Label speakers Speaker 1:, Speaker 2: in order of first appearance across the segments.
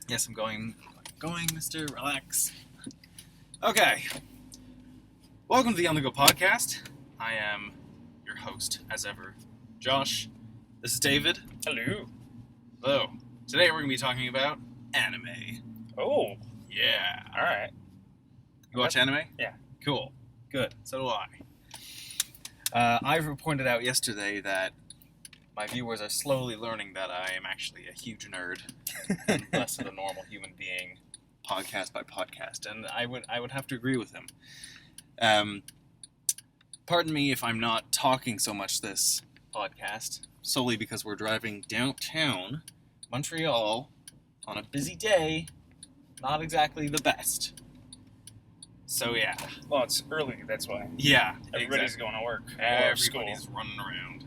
Speaker 1: Yes, I'm going, mister. Relax. Okay. Welcome to the On The Go podcast. I am your host, as ever, Josh. This is David.
Speaker 2: Hello.
Speaker 1: Hello. Today we're going to be talking about anime.
Speaker 2: Oh.
Speaker 1: Yeah.
Speaker 2: Alright.
Speaker 1: You watch anime?
Speaker 2: Yeah.
Speaker 1: Cool. Good. So do I. I pointed out yesterday that my viewers are slowly learning that I am actually a huge nerd and less of a normal human being, podcast by podcast, and I would have to agree with him. Pardon me if I'm not talking so much this podcast, solely because we're driving downtown Montreal on a busy day, not exactly the best. So yeah.
Speaker 2: Well, it's early, that's why.
Speaker 1: Yeah.
Speaker 2: Everybody's going to work.
Speaker 1: Everybody's running around.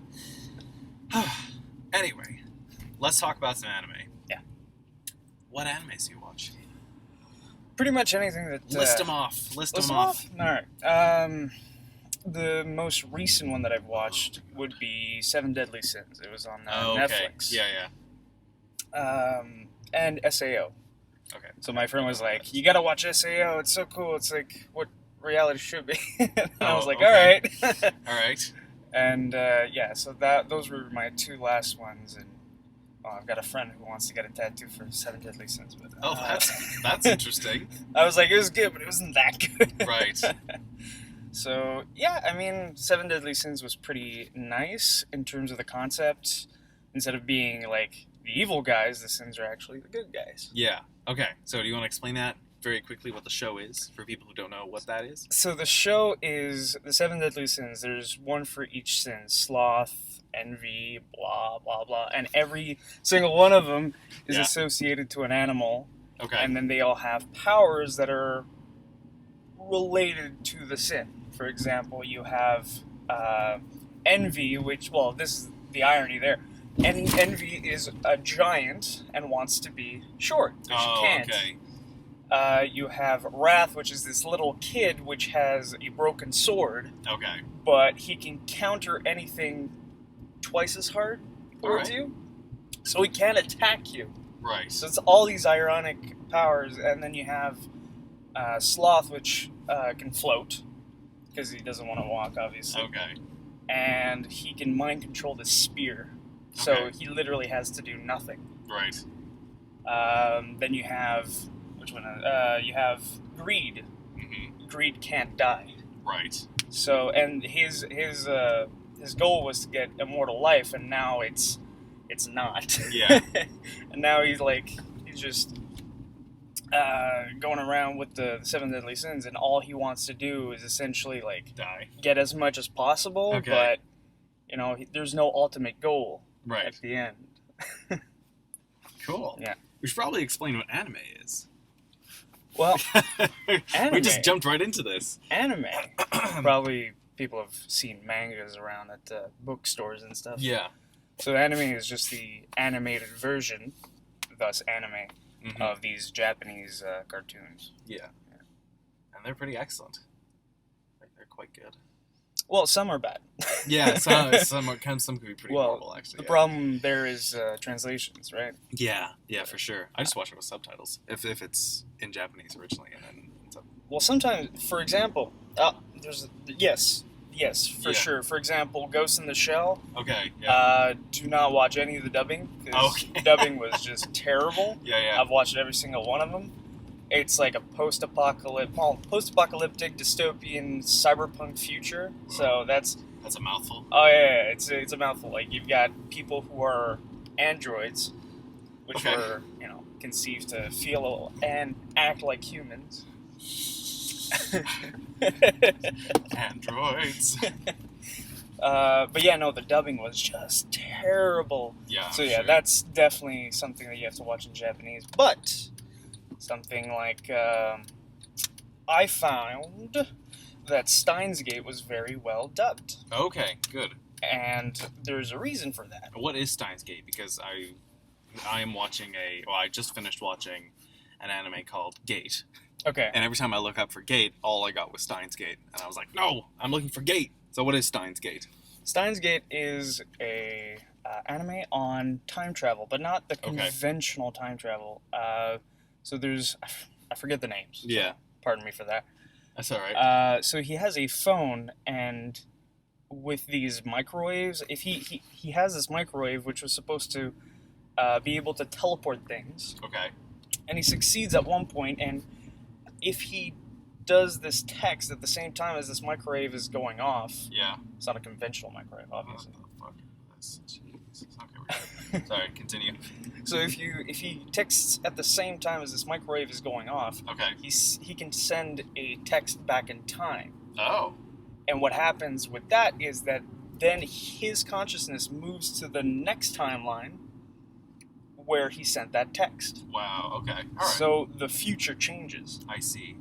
Speaker 1: Anyway, let's talk about some anime.
Speaker 2: Yeah.
Speaker 1: What animes do you watch?
Speaker 2: Pretty much anything that...
Speaker 1: List them off. List them
Speaker 2: off? Alright. The most recent one that I've watched would be Seven Deadly Sins. It was on Netflix.
Speaker 1: Yeah.
Speaker 2: And SAO.
Speaker 1: Okay.
Speaker 2: So my friend was like, you gotta watch SAO, it's so cool, it's like what reality should be. And I was like,
Speaker 1: okay.
Speaker 2: alright.
Speaker 1: Alright.
Speaker 2: And so those were my two last ones, and I've got a friend who wants to get a tattoo for Seven Deadly Sins. But,
Speaker 1: that's interesting.
Speaker 2: I was like, it was good, but it wasn't that good.
Speaker 1: Right.
Speaker 2: So, yeah, I mean, Seven Deadly Sins was pretty nice in terms of the concept. Instead of being, like, the evil guys, the sins are actually the good guys.
Speaker 1: Yeah. Okay, so do you want to explain that very quickly, what the show is, for people who don't know what that is?
Speaker 2: So the show is the Seven Deadly Sins. There's one for each sin. Sloth, envy, blah, blah, blah. And every single one of them is associated to an animal.
Speaker 1: Okay.
Speaker 2: And then they all have powers that are related to the sin. For example, you have envy, which, well, this is the irony there. Envy is a giant and wants to be short, which you can't.
Speaker 1: Okay.
Speaker 2: You have Wrath, which is this little kid which has a broken sword.
Speaker 1: Okay.
Speaker 2: But he can counter anything twice as hard towards you. So he can't attack you.
Speaker 1: Right.
Speaker 2: So it's all these ironic powers. And then you have Sloth, which can float, because he doesn't want to walk, obviously.
Speaker 1: Okay.
Speaker 2: And he can mind control the spear. So he literally has to do nothing.
Speaker 1: Right.
Speaker 2: Then you have... Which one? You have Greed.
Speaker 1: Mm-hmm.
Speaker 2: Greed can't die.
Speaker 1: Right.
Speaker 2: So, and his goal was to get immortal life, and now it's not.
Speaker 1: Yeah.
Speaker 2: And now he's just going around with the Seven Deadly Sins, and all he wants to do is essentially
Speaker 1: die,
Speaker 2: get as much as possible.
Speaker 1: Okay.
Speaker 2: But there's no ultimate goal
Speaker 1: at
Speaker 2: the end.
Speaker 1: Cool.
Speaker 2: Yeah.
Speaker 1: We should probably explain what anime is.
Speaker 2: Well, anime.
Speaker 1: We just jumped right into this.
Speaker 2: Anime. Probably people have seen mangas around at bookstores and stuff.
Speaker 1: Yeah.
Speaker 2: So anime is just the animated version, thus anime, of these Japanese cartoons.
Speaker 1: Yeah. And they're pretty excellent. They're quite good.
Speaker 2: Well, some are bad.
Speaker 1: Yeah, some could be pretty horrible, actually.
Speaker 2: The problem there is translations, right?
Speaker 1: Yeah, for sure. I just watch it with subtitles, if it's in Japanese originally, and then...
Speaker 2: Well, sometimes, for example, yes, for sure. For example, Ghost in the Shell.
Speaker 1: Okay, yeah.
Speaker 2: Do not watch any of the dubbing, because the dubbing was just terrible.
Speaker 1: Yeah.
Speaker 2: I've watched every single one of them. It's like a post-apocalyptic dystopian cyberpunk future. So that's
Speaker 1: a mouthful.
Speaker 2: Oh yeah, it's a mouthful. Like, you've got people who are androids, which were conceived to feel and act like humans.
Speaker 1: Androids.
Speaker 2: But yeah, no, the dubbing was just terrible.
Speaker 1: Yeah.
Speaker 2: So yeah, that's definitely something that you have to watch in Japanese. But something like I found that Steins Gate was very well dubbed.
Speaker 1: Okay, good.
Speaker 2: And there's a reason for that.
Speaker 1: What is Steins Gate? Because I am watching I just finished watching an anime called Gate.
Speaker 2: Okay.
Speaker 1: And every time I look up for Gate, all I got was Steins Gate. And I was like, no, I'm looking for Gate. So what is Steins Gate?
Speaker 2: Steins Gate is a anime on time travel, but not the conventional time travel. So there's, I forget the names.
Speaker 1: Yeah.
Speaker 2: Pardon me for that.
Speaker 1: That's all right.
Speaker 2: So he has a phone, and with these microwaves, if he has this microwave which was supposed to be able to teleport things,
Speaker 1: Okay.
Speaker 2: and he succeeds at one point, and if he does this text at the same time as this microwave is going off,
Speaker 1: Yeah.
Speaker 2: it's not a conventional microwave, obviously.
Speaker 1: What the fuck? Jesus. Okay, we're good. Sorry, continue.
Speaker 2: So if he texts at the same time as this microwave is going off,
Speaker 1: Okay.
Speaker 2: he can send a text back in time.
Speaker 1: Oh.
Speaker 2: And what happens with that is that then his consciousness moves to the next timeline where he sent that text.
Speaker 1: Wow. Okay. All right.
Speaker 2: So the future changes.
Speaker 1: I see.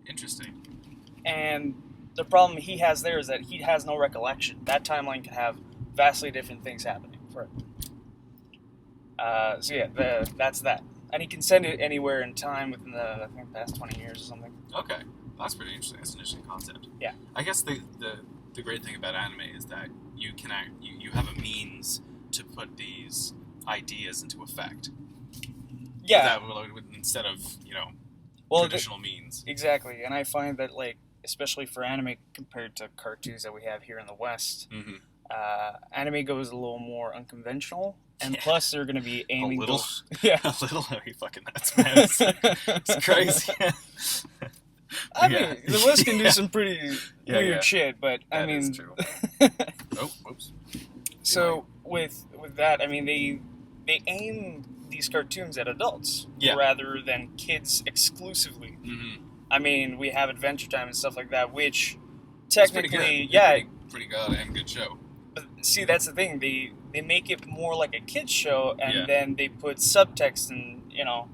Speaker 1: Interesting.
Speaker 2: And the problem he has there is that he has no recollection. That timeline can have vastly different things happening for it. So yeah, that's that. And he can send it anywhere in time within the, I think, past 20 years or something.
Speaker 1: Okay. That's pretty interesting. That's an interesting concept.
Speaker 2: Yeah.
Speaker 1: I guess the great thing about anime is that you can you have a means to put these ideas into effect.
Speaker 2: Yeah.
Speaker 1: Instead of,
Speaker 2: Well,
Speaker 1: traditional means.
Speaker 2: Exactly. And I find that, like, especially for anime compared to cartoons that we have here in the West,
Speaker 1: Mm-hmm.
Speaker 2: Anime goes a little more unconventional. And
Speaker 1: Yeah.
Speaker 2: plus, they're going to be aiming...
Speaker 1: A little?
Speaker 2: those- yeah.
Speaker 1: A little? Are you fucking nuts, man? It's crazy.
Speaker 2: I mean, the West can do some pretty weird shit, but I
Speaker 1: That
Speaker 2: mean...
Speaker 1: is true. Oh, whoops.
Speaker 2: So with that, I mean, they aim these cartoons at adults
Speaker 1: Yeah.
Speaker 2: rather than kids exclusively.
Speaker 1: Mm-hmm.
Speaker 2: I mean, we have Adventure Time and stuff like that, which
Speaker 1: It's
Speaker 2: technically,
Speaker 1: pretty good.
Speaker 2: yeah.
Speaker 1: Pretty good and good show.
Speaker 2: But see, that's the thing. They make it more like a kids show, and
Speaker 1: Yeah.
Speaker 2: then they put subtext and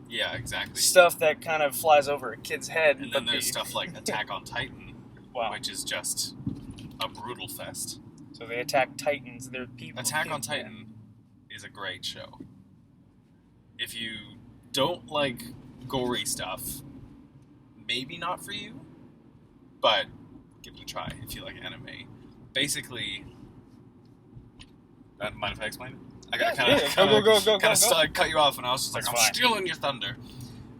Speaker 1: Yeah, exactly.
Speaker 2: stuff that kind of flies over a kid's head.
Speaker 1: And
Speaker 2: but
Speaker 1: then there's stuff like Attack on Titan,
Speaker 2: Wow.
Speaker 1: which is just a brutal fest.
Speaker 2: So they attack Titans. They're people.
Speaker 1: Attack on Titan is a great show. If you don't like gory stuff, maybe not for you, but give it a try if you like anime. Basically, mind if I explain it? I
Speaker 2: Go.
Speaker 1: cut you off, and I was just like,
Speaker 2: That's
Speaker 1: I'm
Speaker 2: fine.
Speaker 1: stealing your thunder.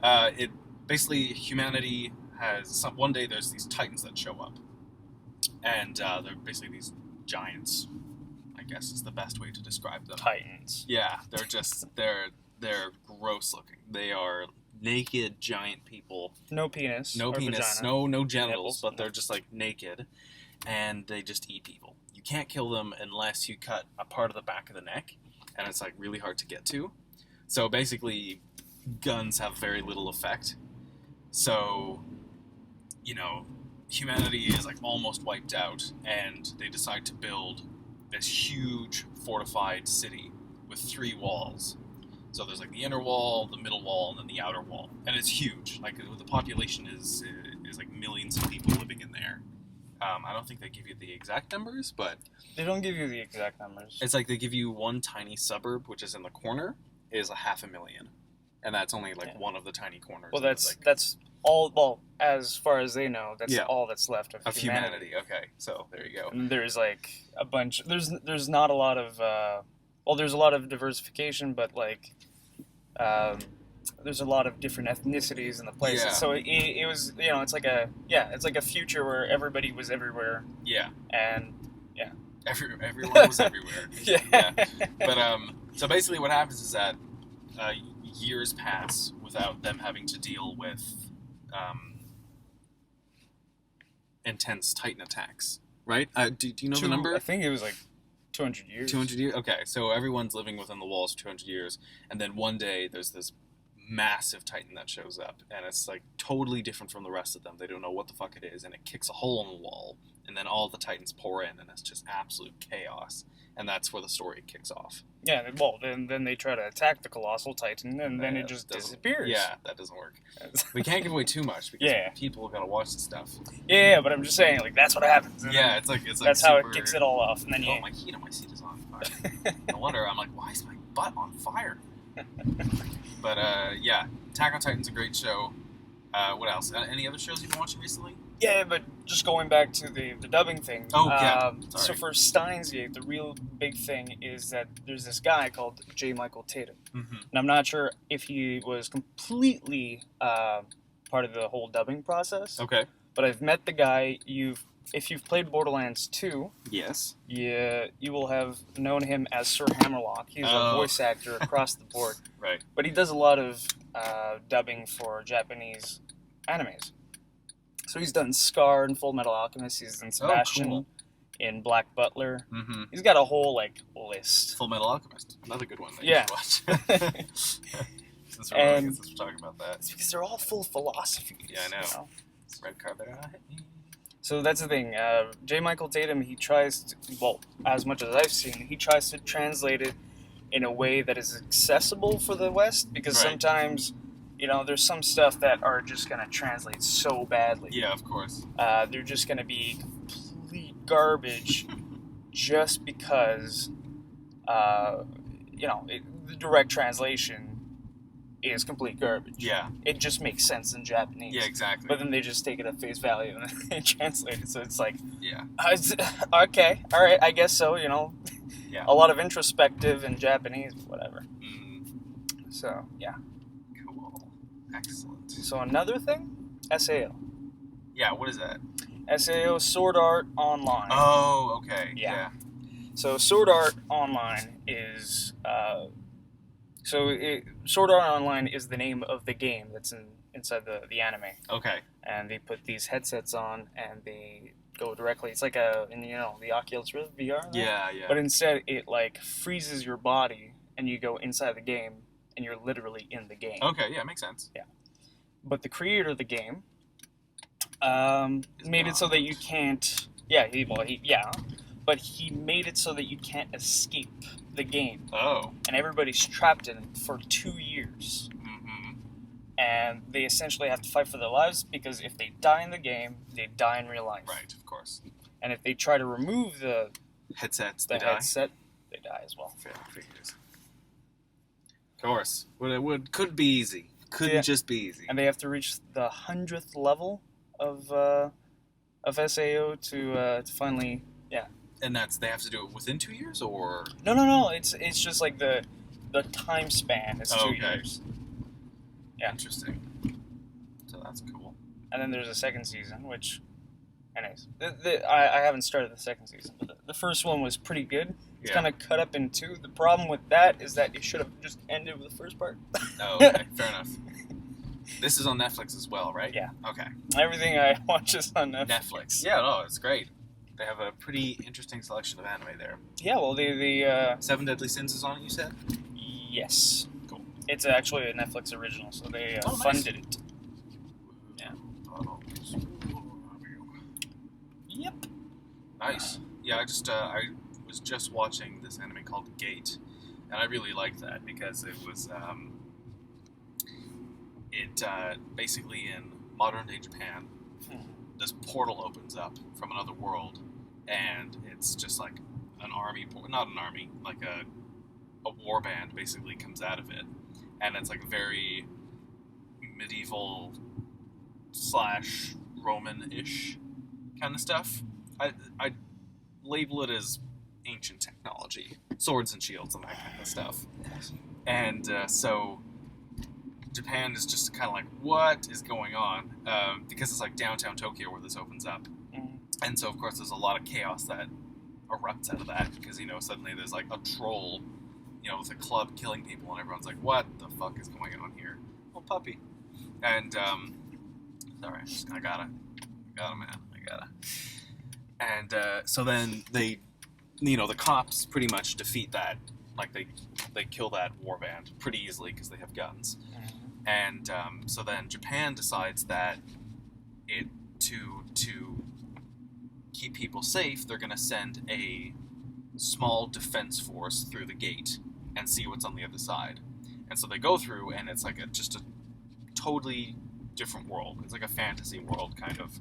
Speaker 1: It basically, humanity has one day there's these titans that show up, and they're basically these giants. I guess is the best way to describe them.
Speaker 2: Titans.
Speaker 1: Yeah, they're gross looking. They are naked giant people.
Speaker 2: No penis.
Speaker 1: No
Speaker 2: or
Speaker 1: penis,
Speaker 2: vagina.
Speaker 1: no genitals,
Speaker 2: Nipples.
Speaker 1: but they're just like naked, and they just eat people. You can't kill them unless you cut a part of the back of the neck, and it's like really hard to get to. So basically, guns have very little effect. So, humanity is like almost wiped out, and they decide to build this huge fortified city with 3 walls. So there's like the inner wall, the middle wall, and then the outer wall, and it's huge. Like the population is like millions of people living in there. I don't think they give you the exact numbers, but
Speaker 2: They don't give you the exact numbers.
Speaker 1: it's like they give you one tiny suburb, which is in the corner, is 500,000, and that's only like one of the tiny corners.
Speaker 2: Well,
Speaker 1: of,
Speaker 2: that's all. Well, as far as they know, that's all that's left of
Speaker 1: humanity. Okay, so there you go.
Speaker 2: And there's like a bunch. There's not a lot of. There's a lot of diversification, but like, there's a lot of different ethnicities in the place.
Speaker 1: Yeah.
Speaker 2: So it was it's like a future where everybody was everywhere.
Speaker 1: Yeah,
Speaker 2: And
Speaker 1: everyone was everywhere.
Speaker 2: yeah.
Speaker 1: But so basically, what happens is that years pass without them having to deal with intense Titan attacks. Right? Do you know the number?
Speaker 2: I think it was like 200 years.
Speaker 1: 200 years? Okay, so everyone's living within the walls for 200 years, and then one day there's this massive Titan that shows up, and it's like totally different from the rest of them. They don't know what the fuck it is, and it kicks a hole in the wall, and then all the Titans pour in, and it's just absolute chaos. And that's where the story kicks off.
Speaker 2: Yeah, well, then they try to attack the colossal Titan, and then it just
Speaker 1: doesn't-
Speaker 2: disappears.
Speaker 1: Yeah, that doesn't work. We can't give away too much because
Speaker 2: Yeah.
Speaker 1: people gotta watch the stuff.
Speaker 2: Yeah, but I'm just saying, like, that's what happens. And
Speaker 1: Yeah, it's like
Speaker 2: that's how it
Speaker 1: super-
Speaker 2: kicks it all off. And then
Speaker 1: Oh, my heat on my seat is on fire. No wonder I'm like, why is my butt on fire? But yeah, Attack on Titan's a great show. What else? Any other shows you've been watching recently?
Speaker 2: Yeah, but just going back to the dubbing thing.
Speaker 1: Oh, yeah.
Speaker 2: So
Speaker 1: Sorry.
Speaker 2: for Steins Gate, the real big thing is that there's this guy called J. Michael Tatum.
Speaker 1: Mm-hmm.
Speaker 2: And I'm not sure if he was completely part of the whole dubbing process.
Speaker 1: Okay.
Speaker 2: But I've met the guy. If you've played Borderlands 2,
Speaker 1: Yes.
Speaker 2: you will have known him as Sir Hammerlock. He's a voice actor across the board.
Speaker 1: Right.
Speaker 2: But he does a lot of dubbing for Japanese animes. So he's done Scar in Full Metal Alchemist. He's done Sebastian
Speaker 1: cool.
Speaker 2: in Black Butler.
Speaker 1: Mm-hmm.
Speaker 2: He's got a whole list.
Speaker 1: Full Metal Alchemist, another good one that
Speaker 2: Yeah.
Speaker 1: you should watch. Since we're talking about that.
Speaker 2: It's because they're all full of philosophy.
Speaker 1: Yeah, I know. Red carpet.
Speaker 2: So that's the thing. J. Michael Tatum, he tries to, well, as much as I've seen, he tries to translate it in a way that is accessible for the West, because sometimes, there's some stuff that are just going to translate so badly.
Speaker 1: Yeah, of course.
Speaker 2: They're just going to be complete garbage just because, the direct translation is complete garbage.
Speaker 1: Yeah.
Speaker 2: It just makes sense in Japanese.
Speaker 1: Yeah, exactly.
Speaker 2: But then they just take it at face value and they translate it. So it's like,
Speaker 1: yeah.
Speaker 2: Okay, all right, I guess so,
Speaker 1: Yeah.
Speaker 2: A lot of introspective in Japanese, whatever.
Speaker 1: Mm.
Speaker 2: So, yeah.
Speaker 1: Cool. Excellent.
Speaker 2: So another thing, SAO.
Speaker 1: Yeah, what is that?
Speaker 2: SAO Sword Art Online.
Speaker 1: Oh, okay.
Speaker 2: Yeah. So Sword Art Online is... Sword Art Online is the name of the game that's inside the anime.
Speaker 1: Okay.
Speaker 2: And they put these headsets on and they go directly. It's like the Oculus Rift VR. Right?
Speaker 1: Yeah.
Speaker 2: But instead, it freezes your body and you go inside the game and you're literally in the game.
Speaker 1: Okay, yeah, makes sense.
Speaker 2: Yeah. But the creator of the game made it so that you can't. But he made it so that you can't escape the game.
Speaker 1: Oh.
Speaker 2: And everybody's trapped in it for 2 years.
Speaker 1: Mm-hmm.
Speaker 2: And they essentially have to fight for their lives, because if they die in the game, they die in real life.
Speaker 1: Right, of course.
Speaker 2: And if they try to remove the
Speaker 1: headset,
Speaker 2: they die as well.
Speaker 1: Fair figures. Of course. Could be easy. Couldn't just be easy.
Speaker 2: And they have to reach the 100th level of SAO to finally,
Speaker 1: And they have to do it within 2 years, or?
Speaker 2: No. It's just like the time span is 2 years. Yeah.
Speaker 1: Interesting. So that's cool.
Speaker 2: And then there's a second season, which, anyways, I haven't started the second season, but the first one was pretty good. It's kind of cut up in two. The problem with that is that it should have just ended with the first part.
Speaker 1: Oh, okay. Fair enough. This is on Netflix as well, right?
Speaker 2: Yeah.
Speaker 1: Okay.
Speaker 2: Everything I watch is on Netflix.
Speaker 1: Yeah, no, it's great. They have a pretty interesting selection of anime there.
Speaker 2: Yeah, well, the
Speaker 1: 7 Deadly Sins is on it, you said?
Speaker 2: Yes.
Speaker 1: Cool.
Speaker 2: It's actually a Netflix original, so they funded it. Yeah. Yep.
Speaker 1: Nice. Yeah, I was just watching this anime called Gate, and I really liked that because it was basically in modern day Japan. This portal opens up from another world, and it's just like an army, not an army, like a war band basically comes out of it, and it's like very medieval / Roman-ish kind of stuff. I label it as ancient technology, swords and shields and that kind of stuff. And so Japan is just kind of like, what is going on? Because it's like downtown Tokyo where this opens up. And so, of course, there's a lot of chaos that erupts out of that because, suddenly there's like a troll, with a club killing people, and everyone's like, what the fuck is going on here? Oh, puppy. And, sorry, I gotta, man, I gotta. And so then they, the cops pretty much defeat that. Like, they kill that warband pretty easily because they have guns. And so then Japan decides that to keep people safe, they're going to send a small defense force through the gate and see what's on the other side. And so they go through, and it's like just a totally different world. It's like a fantasy world, kind of.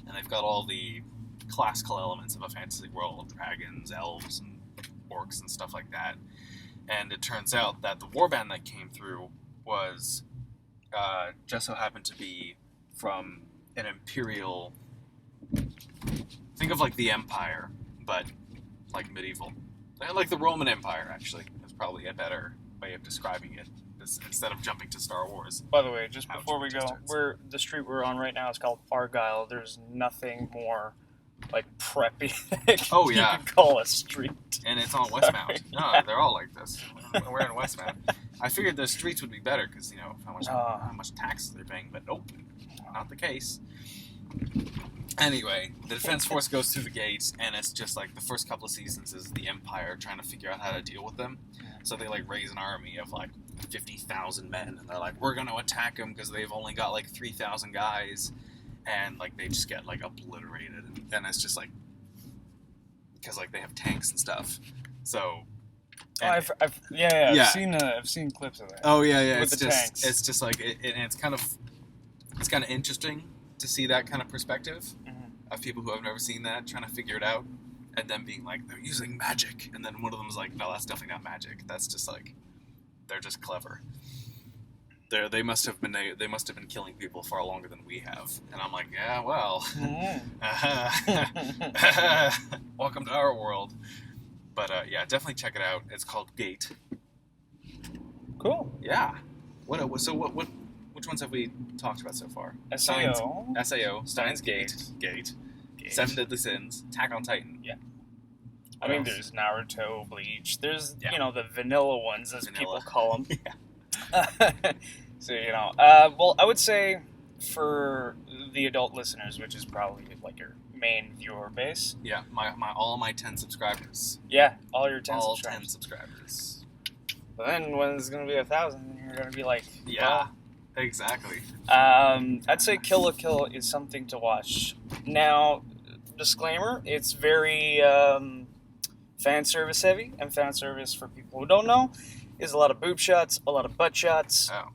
Speaker 1: And they've got all the classical elements of a fantasy world, dragons, elves, and orcs, and stuff like that. And it turns out that the warband that came through was just so happened to be from an imperial. Think of like the Empire, but like medieval. Like the Roman Empire, actually, is probably a better way of describing it instead of jumping to Star Wars.
Speaker 2: By the way, just before we go, the street we're on right now is called Argyle. There's nothing more like preppy
Speaker 1: Oh,
Speaker 2: you
Speaker 1: yeah.
Speaker 2: could call a street.
Speaker 1: And it's on Westmount. No, they're all like this. We're in Westmount. I figured the streets would be better because, how much taxes they're paying, but nope, not the case. Anyway, the Defense Force goes through the gates, and it's just like the first couple of seasons is the Empire trying to figure out how to deal with them. So they like raise an army of like 50,000 men, and they're like, we're going to attack them because they've only got like 3,000 guys. And like they just get like obliterated, and it's just like because like they have tanks and stuff. So
Speaker 2: I've seen clips of that.
Speaker 1: Oh yeah.
Speaker 2: With the tanks.
Speaker 1: It's just like it's kind of interesting to see that kind of perspective of people who have never seen that trying to figure it out, and then being like they're using magic, and then one of them is like, no, that's definitely not magic. That's just like they're just clever. They must have been killing people far longer than we have, and I'm like, yeah, well, welcome to our world. But yeah, definitely check it out. It's called Gate.
Speaker 2: Cool.
Speaker 1: Yeah. Which ones have we talked about so far?
Speaker 2: SAO,
Speaker 1: Steins Gate, Seven Deadly Sins, Attack on Titan.
Speaker 2: Yeah. I mean, there's Naruto, Bleach. There's the vanilla ones, as people call them.
Speaker 1: Yeah.
Speaker 2: So well, I would say for the adult listeners, which is probably like your main viewer base.
Speaker 1: Yeah, all my 10 subscribers.
Speaker 2: Yeah, all your 10
Speaker 1: all
Speaker 2: subscribers.
Speaker 1: 10 subscribers.
Speaker 2: But then when it's gonna be 1,000, you're gonna be like,
Speaker 1: yeah, exactly.
Speaker 2: I'd say Kill la Kill is something to watch. Now, disclaimer: it's very fan service heavy, and fan service for people who don't know is a lot of boob shots, a lot of butt shots.
Speaker 1: Oh.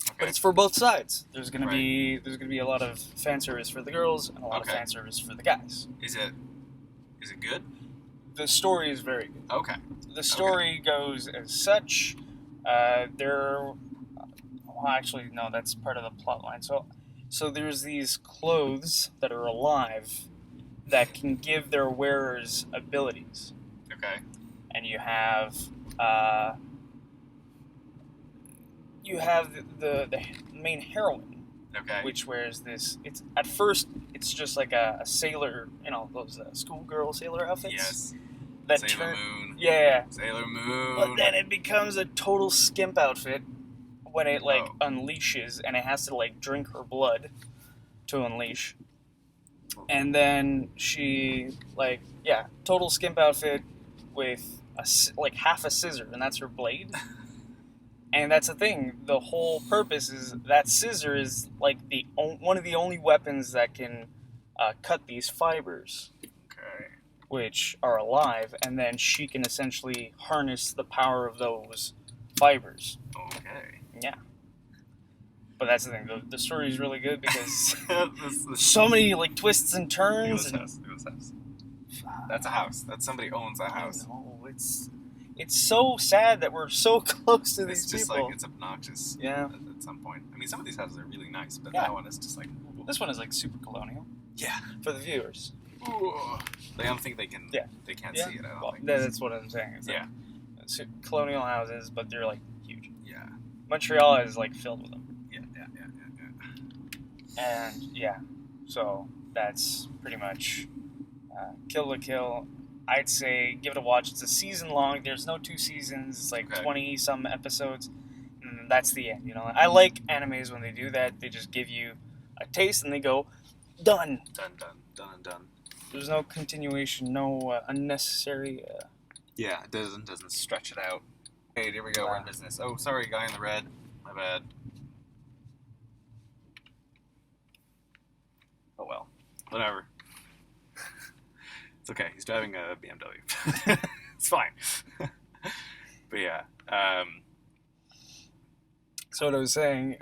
Speaker 1: Okay.
Speaker 2: But it's for both sides. There's gonna be a lot of fan service for the girls and a lot of fan service for the guys.
Speaker 1: Is it good?
Speaker 2: The story is very good.
Speaker 1: Okay.
Speaker 2: The story goes as such. Actually, no, that's part of the plot line. So there's these clothes that are alive that can give their wearers abilities.
Speaker 1: Okay.
Speaker 2: And you have the main heroine, which wears this. It's at first it's just like a sailor, those schoolgirl sailor outfits.
Speaker 1: Yes.
Speaker 2: Sailor
Speaker 1: Moon.
Speaker 2: Yeah.
Speaker 1: Sailor Moon.
Speaker 2: But then it becomes a total skimp outfit when it unleashes, and it has to drink her blood to unleash. And then she total skimp outfit with half a scissor, and that's her blade. And that's the thing. The whole purpose is that scissor is one of the only weapons that can cut these fibers, which are alive, and then she can essentially harness the power of those fibers.
Speaker 1: Okay.
Speaker 2: Yeah. But that's the thing. The story is really good because so many twists and turns.
Speaker 1: It was house. That's a house. That's somebody owns a house.
Speaker 2: No, it's so sad that we're so close to these
Speaker 1: people. It's just it's obnoxious.
Speaker 2: Yeah.
Speaker 1: At some point. I mean, some of these houses are really nice, but that one is just
Speaker 2: This one is super colonial.
Speaker 1: Yeah.
Speaker 2: For the viewers.
Speaker 1: Ooh. I don't think they can. Yeah. They can't see it. I don't think.
Speaker 2: That's what I'm saying. It's colonial houses, but they're huge.
Speaker 1: Yeah.
Speaker 2: Montreal is filled with them.
Speaker 1: Yeah.
Speaker 2: And so that's pretty much Kill la Kill. I'd say give it a watch. It's a season long. There's no 2 seasons. It's 20 some episodes, and that's the end. I like animes when they do that. They just give you a taste and they go, done.
Speaker 1: Done.
Speaker 2: There's no continuation, no unnecessary.
Speaker 1: Yeah, it doesn't stretch it out. Hey, here we go. We're in business. Oh, sorry, guy in the red. My bad. Oh well, whatever. It's okay. He's driving a BMW. It's fine. But yeah.
Speaker 2: So what I was saying.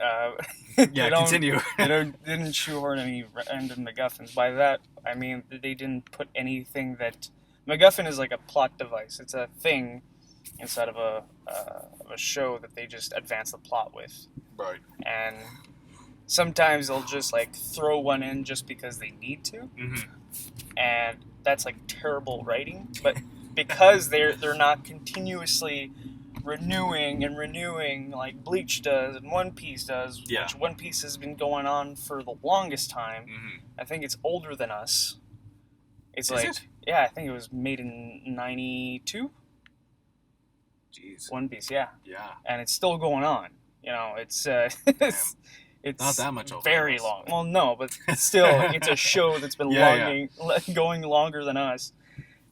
Speaker 1: Continue.
Speaker 2: They didn't shoehorn any random MacGuffins. By that, I mean they didn't put anything that MacGuffin is a plot device. It's a thing inside of a show that they just advance the plot with.
Speaker 1: Right.
Speaker 2: And sometimes they'll just like throw one in just because they need to, and that's like terrible writing. But because they're not continuously renewing like Bleach does and One Piece does, which One Piece has been going on for the longest time. I think it's older than us. It's yeah, I think it was made in 92.
Speaker 1: Jeez.
Speaker 2: One Piece, yeah.
Speaker 1: Yeah.
Speaker 2: And it's still going on. You know, it's it's
Speaker 1: not that much older
Speaker 2: very long. Well, no, but still, it's a show that's been going longer than us.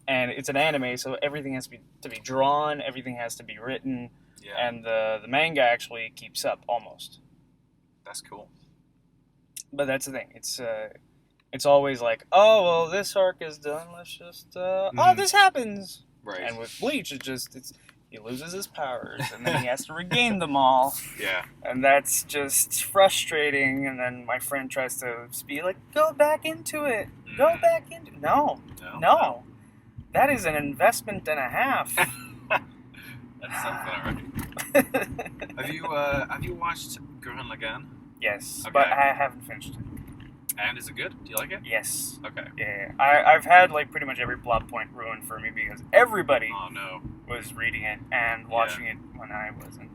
Speaker 2: And it's an anime, so everything has to be drawn, everything has to be written, and the manga actually keeps up almost.
Speaker 1: That's cool.
Speaker 2: But that's the thing. It's always like, oh well, this arc is done. Let's just oh, this happens.
Speaker 1: Right.
Speaker 2: And with Bleach, he loses his powers, and then he has to regain them all.
Speaker 1: Yeah.
Speaker 2: And that's just frustrating. And then my friend tries to be like, go back into it. Go back into it. No. That is an investment and a half.
Speaker 1: That's something already. Have you watched Gurren Lagann?
Speaker 2: Yes,
Speaker 1: okay.
Speaker 2: But I haven't finished it.
Speaker 1: And is it good? Do you like it?
Speaker 2: Yes.
Speaker 1: Okay.
Speaker 2: Yeah. I've had like pretty much every plot point ruined for me because everybody was reading it and watching it when I wasn't.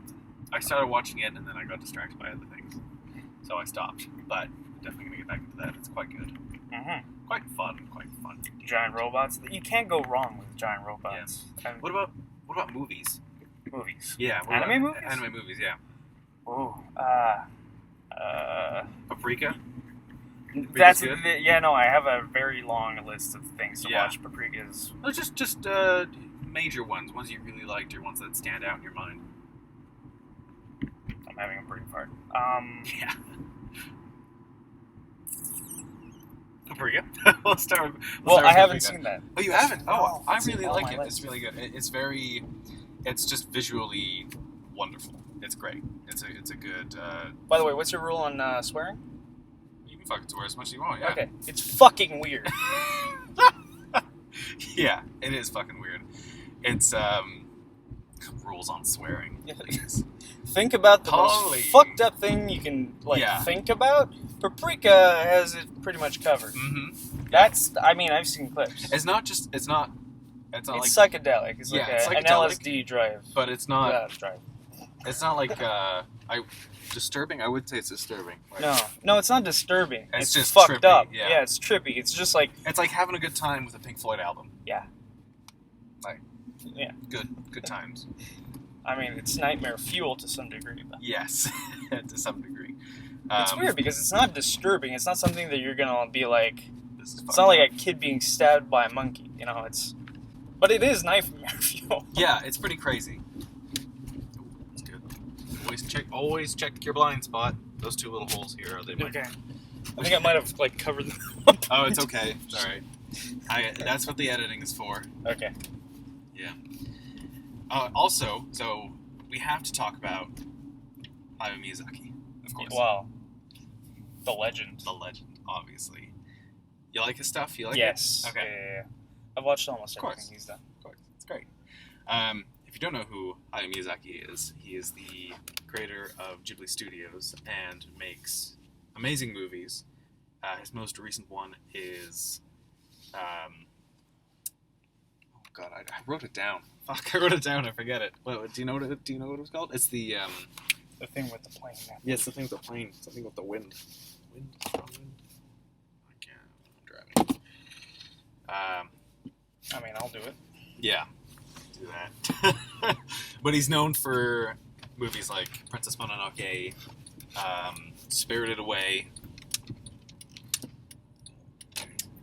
Speaker 1: I started watching it and then I got distracted by other things, so I stopped. But definitely gonna get back into that. It's quite good. Quite fun.
Speaker 2: Giant robots. You can't go wrong with giant robots.
Speaker 1: Yeah. What about movies?
Speaker 2: Movies.
Speaker 1: Yeah.
Speaker 2: Anime movies.
Speaker 1: Anime movies. Yeah.
Speaker 2: Ooh.
Speaker 1: Paprika.
Speaker 2: That's good. I have a very long list of things to watch. Paprika's.
Speaker 1: No, just major ones you really liked, or ones that stand out in your mind.
Speaker 2: I'm having a brain fart.
Speaker 1: Yeah. Paprika. Let's start with
Speaker 2: I haven't seen that.
Speaker 1: Oh, you haven't?
Speaker 2: No,
Speaker 1: I really like it. It's really good. It's just visually wonderful. It's great. It's a good.
Speaker 2: By the way, what's your rule on swearing?
Speaker 1: You can fucking swear as much as you want. Yeah.
Speaker 2: Okay. It's fucking weird.
Speaker 1: Yeah, it is fucking weird. It's rules on swearing.
Speaker 2: Think about the most fucked up thing you can think about. Paprika has it pretty much covered. I've seen clips.
Speaker 1: It's not
Speaker 2: psychedelic. It's like an LSD drive.
Speaker 1: But it's not
Speaker 2: drive.
Speaker 1: It's not like disturbing. I would say it's disturbing.
Speaker 2: No, it's not disturbing.
Speaker 1: It's just
Speaker 2: fucked
Speaker 1: trippy,
Speaker 2: up.
Speaker 1: Yeah.
Speaker 2: Yeah, it's trippy. It's just like
Speaker 1: it's like having a good time with a Pink Floyd album.
Speaker 2: Yeah.
Speaker 1: Good times.
Speaker 2: I mean, it's nightmare fuel to some degree. But.
Speaker 1: Yes, to some degree.
Speaker 2: It's weird because it's not disturbing. It's not something that you're gonna be like. It's not like a kid being stabbed by a monkey. But it is nightmare fuel.
Speaker 1: Yeah, it's pretty crazy. It's good. Always check your blind spot. Those two little holes here. Are they?
Speaker 2: Okay. I think I might have covered them.
Speaker 1: Oh, it's okay. It's all right. That's what the editing is for.
Speaker 2: Okay.
Speaker 1: Yeah. Also, so we have to talk about Hayao Miyazaki, of course.
Speaker 2: Wow. The legend.
Speaker 1: Obviously. You like his stuff? You like
Speaker 2: yes.
Speaker 1: it? Okay.
Speaker 2: Yeah. I've watched almost everything he's done.
Speaker 1: Of course. It's great. If you don't know who Hayao Miyazaki is, he is the creator of Ghibli Studios and makes amazing movies. His most recent one is... oh, God, I wrote it down. Fuck, I wrote it down. I forget it. Do you know what it was called? It's the
Speaker 2: thing with the plane.
Speaker 1: Yes, the thing with the plane. Something with the wind. Wind. I can't. I'm driving.
Speaker 2: I mean, I'll do it.
Speaker 1: Yeah, do that. But he's known for movies like Princess Mononoke, Spirited Away,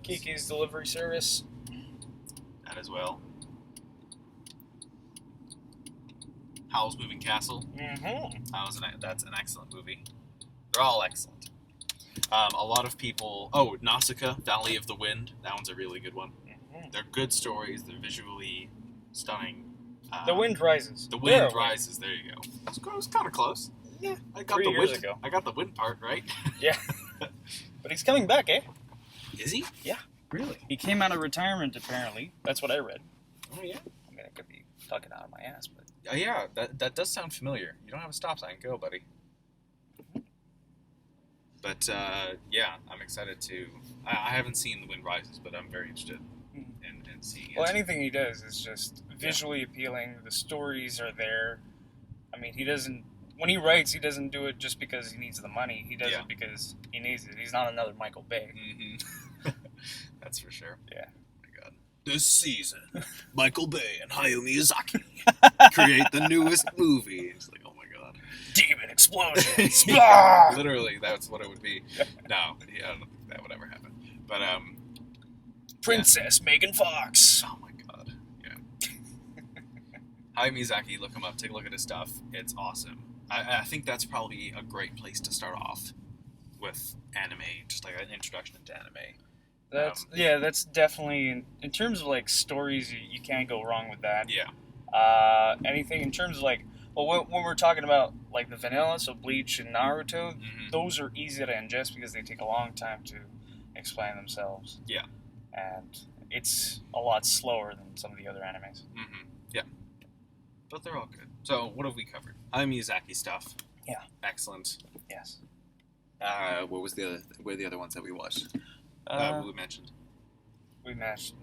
Speaker 2: Kiki's Delivery Service.
Speaker 1: That as well. Howl's Moving Castle. That's an excellent movie. They're all excellent. A lot of people... Oh, Nausicaa, Valley of the Wind. That one's a really good one. They're good stories. They're visually stunning.
Speaker 2: The Wind Rises.
Speaker 1: The Wind Rises. There you go. It was kind of close.
Speaker 2: Yeah,
Speaker 1: I got
Speaker 2: 3 years ago.
Speaker 1: I got the wind part right.
Speaker 2: Yeah. But he's coming back, eh?
Speaker 1: Is he?
Speaker 2: Yeah.
Speaker 1: Really?
Speaker 2: He came out of retirement, apparently. That's what I read.
Speaker 1: Oh, yeah?
Speaker 2: I mean, I could be talking out of my ass, but...
Speaker 1: Yeah, that does sound familiar. You don't have a stop sign. Go, buddy. But yeah, I'm excited to. I haven't seen The Wind Rises, but I'm very interested in seeing it.
Speaker 2: Well, anything he does is just visually appealing. The stories are there. I mean, he doesn't. When he writes, he doesn't do it just because he needs the money. He does it because he needs it. He's not another Michael Bay.
Speaker 1: Mm-hmm. That's for sure.
Speaker 2: Yeah.
Speaker 1: Oh my God. This season, Michael Bay and Hayao Miyazaki create the newest movie. It's like, oh my God.
Speaker 2: Demon explosions.
Speaker 1: Literally, that's what it would be. No, yeah, I don't think that would ever happen. But
Speaker 2: Princess Megan Fox.
Speaker 1: oh my God, yeah. Hayao Miyazaki, look him up. Take a look at his stuff. It's awesome. I think that's probably a great place to start off with anime, just like an introduction into anime.
Speaker 2: That's definitely in terms of like stories. You can't go wrong with that.
Speaker 1: Yeah.
Speaker 2: Anything in terms of like. Well, when we're talking about like the vanilla, so Bleach and Naruto, those are easy to ingest because they take a long time to explain themselves.
Speaker 1: Yeah.
Speaker 2: And it's a lot slower than some of the other animes.
Speaker 1: Mm-hmm. Yeah. But they're all good. So, what have we covered? Miyazaki stuff.
Speaker 2: Yeah.
Speaker 1: Excellent.
Speaker 2: Yes.
Speaker 1: What was the other ones that we watched? We mentioned.
Speaker 2: We mentioned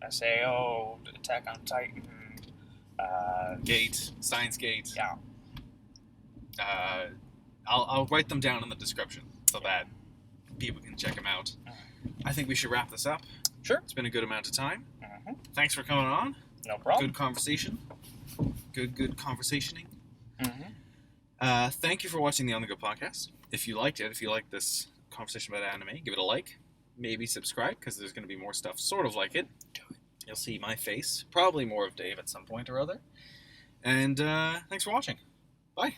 Speaker 2: SAO, Attack on Titan.
Speaker 1: Gate, Steins Gate.
Speaker 2: Yeah.
Speaker 1: I'll write them down in the description so that people can check them out. I think we should wrap this up.
Speaker 2: Sure.
Speaker 1: It's been a good amount of time.
Speaker 2: Mm-hmm.
Speaker 1: Thanks for coming on.
Speaker 2: No problem.
Speaker 1: Good conversation. Good conversationing.
Speaker 2: Mm-hmm.
Speaker 1: Thank you for watching the On The Go podcast. If you liked it, if you liked this conversation about anime, give it a like. Maybe subscribe, because there's going to be more stuff sort of like it. Do it. You'll see my face. Probably more of Dave at some point or other. And thanks for watching. Bye.